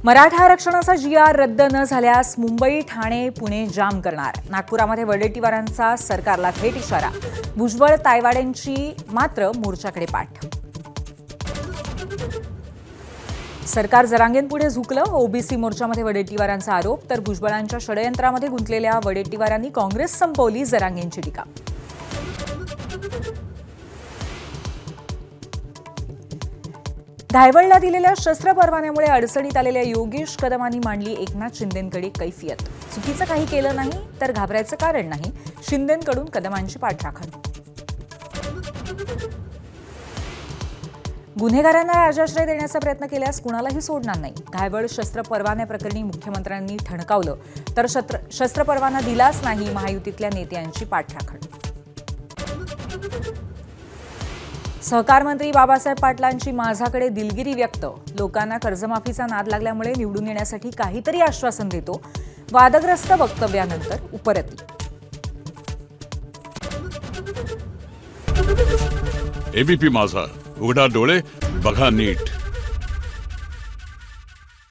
मराठा आरक्षणाचा GR रद्द न झाल्यास मुंबई, ठाणे, पुणे जाम करणार. नागपुरामध्ये वडेट्टीवारांचा सरकारला थेट इशारा. भुजबळ तायवाडेंची मात्र मोर्चाकडे पाठ. सरकार जरांगेंपुढे झुकलं. ओबीसी मोर्चामध्ये वडेट्टीवारांचा आरोप. तर भुजबळांच्या षडयंत्रामध्ये गुंतलेल्या वडेट्टीवारांनी काँग्रेस संपवली, जरांगेंची टीका. धायवडला दिलेल्या शस्त्र परवान्यामुळे अडचणीत आलेल्या योगेश कदमांनी मांडली एकनाथ शिंदेंकडे कैफियत. चुकीचं काही केलं नाही तर घाबरायचं कारण नाही. शिंदेंकडून कदमांची पाठराखण. गुन्हेगारांना राजाश्रय देण्याचा प्रयत्न केल्यास कुणालाही सोडणार नाही. धायवड शस्त्र परवान्याप्रकरणी मुख्यमंत्र्यांनी ठणकावलं तर शस्त्र परवाना दिलाच नाही. महायुतीतल्या नेत्यांची पाठराखण. सहकार मंत्री बाबासाहेब पाटलांची माझ्याकडे दिलगिरी व्यक्त. लोकांना कर्जमाफीचा नाद लागल्यामुळे निवडून येण्यासाठी काहीतरी आश्वासन देतो. वादग्रस्त वक्तव्यानंतर उपरती. एबीपी माझा, उघडा डोळे बघा नीट.